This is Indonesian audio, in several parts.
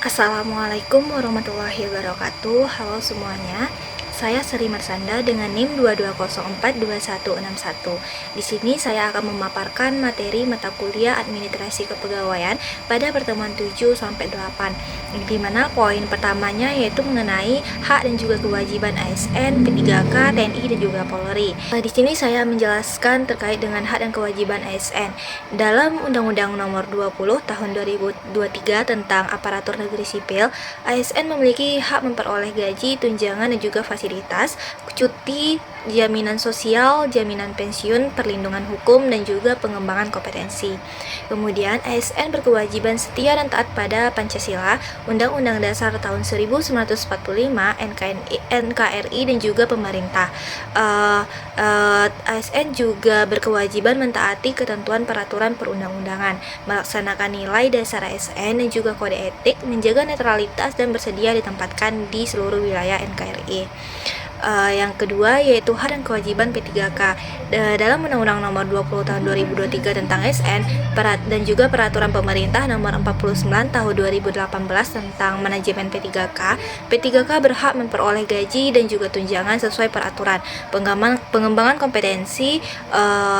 Assalamualaikum warahmatullahi wabarakatuh. Halo semuanya. Saya Sri Marsanda dengan NIM 22042161. Di sini saya akan memaparkan materi mata kuliah Administrasi Kepegawaian pada pertemuan 7 sampai 8. Di mana poin pertamanya yaitu mengenai hak dan juga kewajiban ASN, P3K, TNI dan juga Polri. Di sini saya menjelaskan terkait dengan hak dan kewajiban ASN. Dalam Undang-Undang Nomor 20 Tahun 2023 tentang Aparatur Negeri Sipil, ASN memiliki hak memperoleh gaji, tunjangan dan juga fasilitas, cuti, jaminan sosial, jaminan pensiun, perlindungan hukum, dan juga pengembangan kompetensi. Kemudian, ASN berkewajiban setia dan taat pada Pancasila, Undang-Undang Dasar tahun 1945, NKRI, dan juga pemerintah. ASN juga berkewajiban mentaati ketentuan peraturan perundang-undangan, melaksanakan nilai dasar ASN dan juga kode etik, menjaga netralitas dan bersedia ditempatkan di seluruh wilayah NKRI. Yang kedua yaitu hak dan kewajiban P3K. Dalam Undang-Undang Nomor 20 Tahun 2023 tentang ASN dan juga Peraturan Pemerintah Nomor 49 Tahun 2018 tentang manajemen P3K, P3K berhak memperoleh gaji dan juga tunjangan sesuai peraturan, pengembangan kompetensi,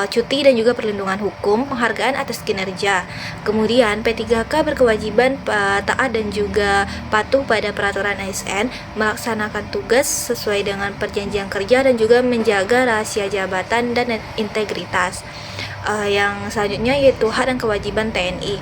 cuti dan juga perlindungan hukum, penghargaan atas kinerja. Kemudian P3K berkewajiban taat dan juga patuh pada peraturan ASN, melaksanakan tugas sesuai dengan perjanjian kerja dan juga menjaga rahasia jabatan dan integritas. Yang selanjutnya yaitu hak dan kewajiban TNI.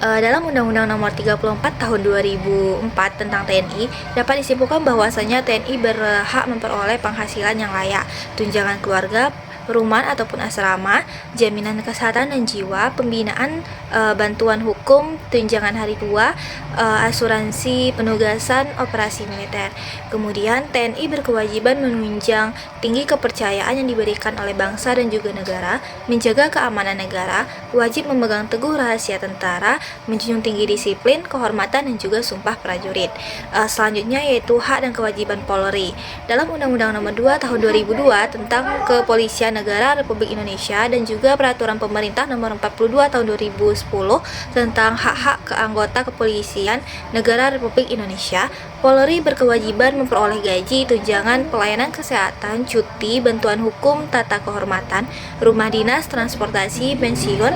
Dalam Undang-Undang Nomor 34 Tahun 2004 tentang TNI, dapat disimpulkan bahwasanya TNI berhak memperoleh penghasilan yang layak, tunjangan keluarga, perumahan ataupun asrama, jaminan kesehatan dan jiwa, pembinaan, bantuan hukum, tunjangan hari tua, asuransi penugasan, operasi militer. Kemudian TNI berkewajiban menunjang tinggi kepercayaan yang diberikan oleh bangsa dan juga negara, menjaga keamanan negara, wajib memegang teguh rahasia tentara, menjunjung tinggi disiplin, kehormatan dan juga sumpah prajurit. Selanjutnya yaitu hak dan kewajiban Polri. Dalam Undang-Undang Nomor 2 Tahun 2002 tentang Kepolisian Negara Republik Indonesia dan juga Peraturan Pemerintah Nomor 42 Tahun 2010 tentang hak-hak anggota kepolisian negara Republik Indonesia, Polri berkewajiban memperoleh gaji, tunjangan, pelayanan kesehatan, cuti, bantuan hukum, tata kehormatan, rumah dinas, transportasi, pensiun,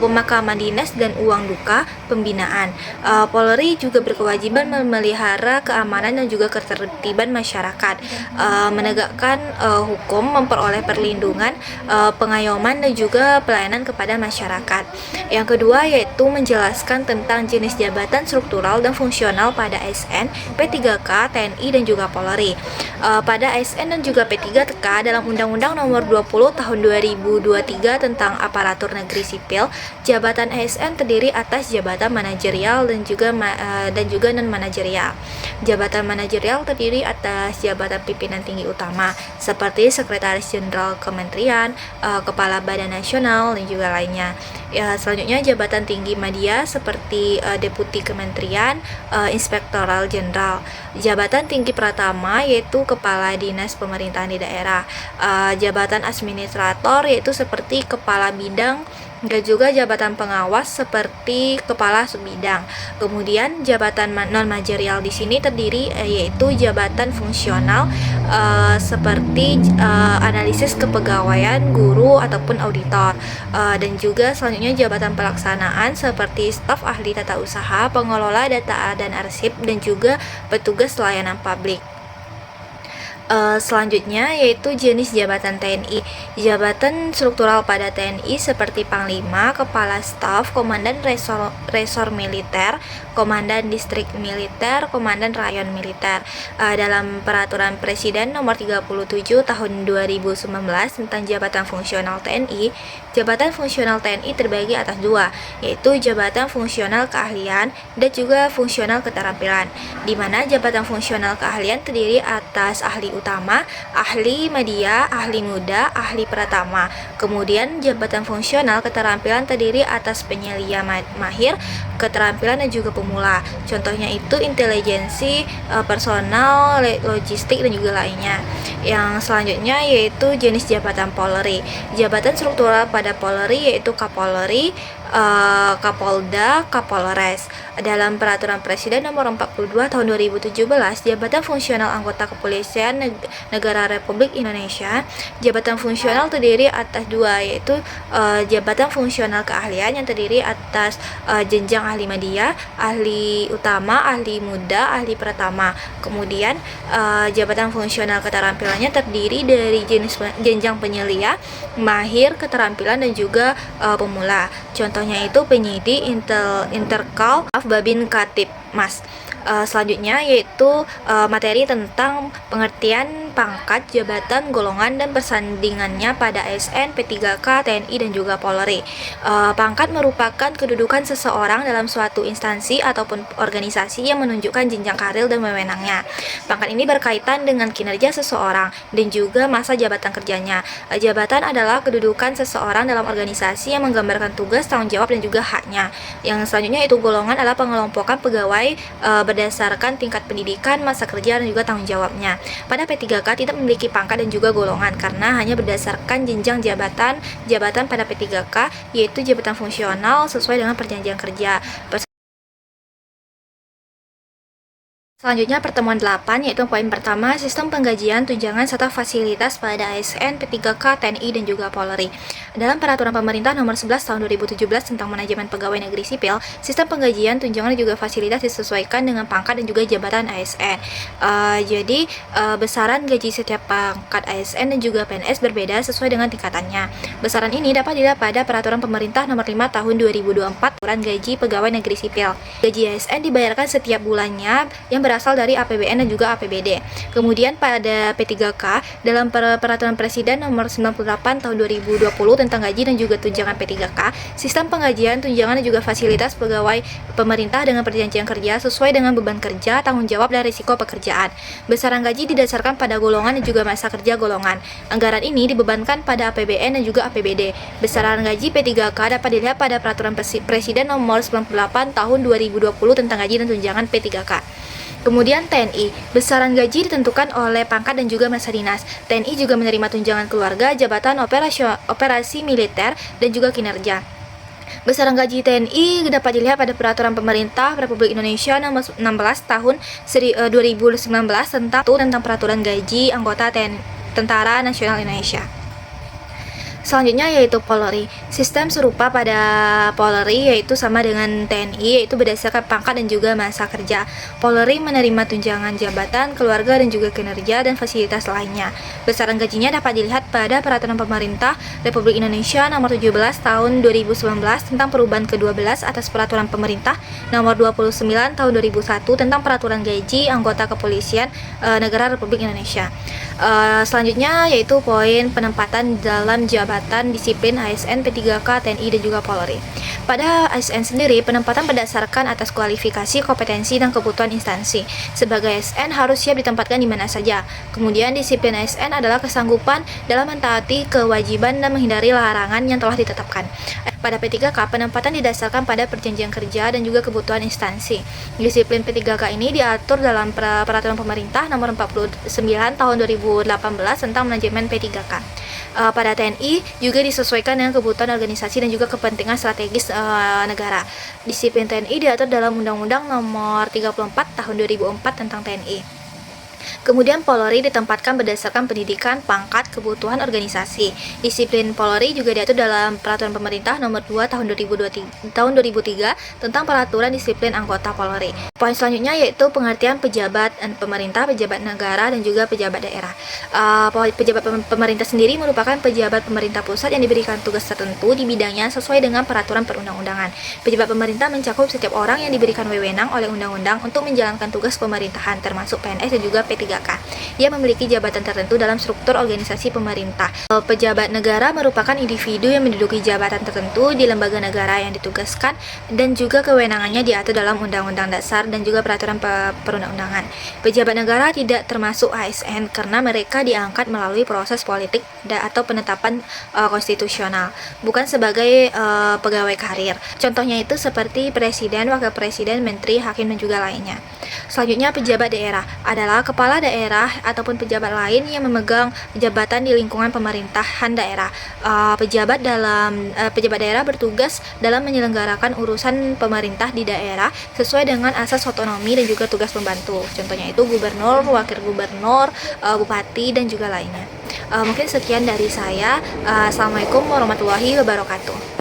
pemakaman dinas, dan uang duka, pembinaan. Polri juga berkewajiban memelihara keamanan dan juga ketertiban masyarakat, menegakkan hukum, memperoleh perlindungan, pengayoman dan juga pelayanan kepada masyarakat. Yang kedua yaitu menjelaskan tentang jenis jabatan struktural dan fungsional pada ASN, P3K, TNI dan juga Polri. Pada ASN dan juga P3K dalam Undang-Undang Nomor 20 Tahun 2023 tentang Aparatur Negeri Sipil, jabatan ASN terdiri atas jabatan manajerial dan juga non manajerial. Jabatan manajerial terdiri atas jabatan pimpinan tinggi utama seperti Sekretaris Jenderal Kementerian, Kepala Badan Nasional dan juga lainnya. Selanjutnya jabatan tinggi media seperti Deputi Kementerian, Inspektoral Jenderal. Jabatan tinggi pratama yaitu Kepala Dinas Pemerintahan di Daerah. Jabatan administrator yaitu seperti Kepala Bidang dan juga jabatan pengawas seperti kepala subbidang. Kemudian jabatan non manajerial di sini terdiri yaitu jabatan fungsional seperti analisis kepegawaian, guru ataupun auditor. Dan juga selanjutnya jabatan pelaksanaan seperti staf ahli tata usaha, pengelola data dan arsip dan juga petugas layanan publik. Selanjutnya yaitu jenis jabatan TNI. Jabatan struktural pada TNI seperti Panglima, Kepala Staf, Komandan Resor Militer, Komandan Distrik Militer, Komandan Rayon Militer. Dalam Peraturan Presiden Nomor 37 Tahun 2019 tentang jabatan fungsional TNI, jabatan fungsional TNI terbagi atas dua, yaitu jabatan fungsional keahlian dan juga fungsional keterampilan, di mana jabatan fungsional keahlian terdiri atas ahli utama, ahli media, ahli muda, ahli pratama. Kemudian jabatan fungsional keterampilan terdiri atas penyelia mahir, keterampilan dan juga pemula. Contohnya itu intelijensi, personal, logistik dan juga lainnya. Yang selanjutnya yaitu jenis jabatan Polri. Jabatan struktural pada Polri yaitu Kapolri, Kapolda, Kapolres. Dalam Peraturan Presiden Nomor 42 Tahun 2017, jabatan fungsional anggota Kepolisian Negara Republik Indonesia, jabatan fungsional terdiri atas dua, yaitu jabatan fungsional keahlian yang terdiri atas jenjang ahli media, ahli utama, ahli muda, ahli pertama. Kemudian jabatan fungsional keterampilannya terdiri dari jenis jenjang penyelia, mahir, keterampilan, dan juga pemula. Contohnya itu penyidik, interkal, Babin Mas. Selanjutnya yaitu materi tentang pengertian pangkat, jabatan, golongan, dan persandingannya pada ASN, P3K, TNI, dan juga Polri. Pangkat merupakan kedudukan seseorang dalam suatu instansi ataupun organisasi yang menunjukkan jenjang karir dan wewenangnya. Pangkat ini berkaitan dengan kinerja seseorang dan juga masa jabatan kerjanya. Jabatan adalah kedudukan seseorang dalam organisasi yang menggambarkan tugas, tanggung jawab, dan juga haknya. Yang selanjutnya itu golongan adalah pengelompokan pegawai berdasarkan tingkat pendidikan, masa kerja, dan juga tanggung jawabnya. Pada P3K tidak memiliki pangkat dan juga golongan karena hanya berdasarkan jenjang jabatan pada P3K, yaitu jabatan fungsional sesuai dengan perjanjian kerja. Selanjutnya pertemuan 8, yaitu poin pertama, sistem penggajian, tunjangan, serta fasilitas pada ASN, P3K, TNI, dan juga Polri. Dalam Peraturan Pemerintah Nomor 11 Tahun 2017 tentang Manajemen Pegawai Negeri Sipil, sistem penggajian, tunjangan, dan juga fasilitas disesuaikan dengan pangkat dan juga jabatan ASN. Jadi besaran gaji setiap pangkat ASN dan juga PNS berbeda sesuai dengan tingkatannya. Besaran ini dapat dilihat pada Peraturan Pemerintah Nomor 5 Tahun 2024 tentang Gaji Pegawai Negeri Sipil. Gaji ASN dibayarkan setiap bulannya yang berasal dari APBN dan juga APBD. Kemudian pada P3K, dalam Peraturan Presiden Nomor 98 Tahun 2020 tentang gaji dan juga tunjangan P3K, sistem penggajian, tunjangan, dan juga fasilitas pegawai pemerintah dengan perjanjian kerja sesuai dengan beban kerja, tanggung jawab, dan risiko pekerjaan. Besaran gaji didasarkan pada golongan dan juga masa kerja golongan. Anggaran ini dibebankan pada APBN dan juga APBD. Besaran gaji P3K dapat dilihat pada Peraturan Presiden Nomor 98 Tahun 2020 tentang gaji dan tunjangan P3K. Kemudian TNI, besaran gaji ditentukan oleh pangkat dan juga masa dinas. TNI juga menerima tunjangan keluarga, jabatan operasi militer, dan juga kinerja. Besaran gaji TNI dapat dilihat pada Peraturan Pemerintah Republik Indonesia Nomor 16 Tahun 2019 tentang Peraturan Gaji Anggota Tentara Nasional Indonesia. Selanjutnya yaitu Polri. Sistem serupa pada Polri yaitu sama dengan TNI, yaitu berdasarkan pangkat dan juga masa kerja. Polri menerima tunjangan jabatan, keluarga, dan juga kinerja dan fasilitas lainnya. Besaran gajinya dapat dilihat pada Peraturan Pemerintah Republik Indonesia Nomor 17 Tahun 2019 tentang perubahan ke-12 atas Peraturan Pemerintah Nomor 29 Tahun 2001 tentang Peraturan Gaji Anggota Kepolisian Negara Republik Indonesia. Selanjutnya yaitu poin penempatan dalam jabatan disiplin ASN, P3K, TNI, dan juga Polri. Pada ASN sendiri, penempatan berdasarkan atas kualifikasi, kompetensi, dan kebutuhan instansi. Sebagai ASN harus siap ditempatkan di mana saja. Kemudian disiplin ASN adalah kesanggupan dalam mentaati kewajiban dan menghindari larangan yang telah ditetapkan. Pada P3K, penempatan didasarkan pada perjanjian kerja dan juga kebutuhan instansi. Disiplin P3K ini diatur dalam Peraturan Pemerintah Nomor 49 Tahun 2018 tentang Manajemen P3K. Pada TNI juga disesuaikan dengan kebutuhan organisasi dan juga kepentingan strategis negara. Disiplin TNI diatur dalam Undang-Undang Nomor 34 Tahun 2004 tentang TNI. Kemudian Polri ditempatkan berdasarkan pendidikan, pangkat, kebutuhan organisasi. Disiplin Polri juga diatur dalam Peraturan Pemerintah Nomor 2 Tahun 2003 tentang Peraturan Disiplin Anggota Polri. Poin selanjutnya yaitu pengertian pejabat pemerintah, pejabat negara, dan juga pejabat daerah. Pejabat pemerintah sendiri merupakan pejabat pemerintah pusat yang diberikan tugas tertentu di bidangnya sesuai dengan peraturan perundang-undangan. Pejabat pemerintah mencakup setiap orang yang diberikan wewenang oleh undang-undang untuk menjalankan tugas pemerintahan, termasuk PNS dan juga P3K. Ia memiliki jabatan tertentu dalam struktur organisasi pemerintah. Pejabat negara merupakan individu yang menduduki jabatan tertentu di lembaga negara yang ditugaskan dan juga kewenangannya diatur dalam Undang-Undang Dasar dan juga peraturan perundang-undangan. Pejabat negara tidak termasuk ASN karena mereka diangkat melalui proses politik atau penetapan konstitusional, bukan sebagai pegawai karir. Contohnya itu seperti presiden, wakil presiden, menteri, hakim, dan juga lainnya. Selanjutnya pejabat daerah adalah kepala daerah ataupun pejabat lain yang memegang jabatan di lingkungan pemerintahan daerah. Pejabat daerah bertugas dalam menyelenggarakan urusan pemerintah di daerah sesuai dengan asas otonomi dan juga tugas pembantu. Contohnya itu gubernur, wakil gubernur, bupati dan juga lainnya. Mungkin sekian dari saya. Assalamualaikum warahmatullahi wabarakatuh.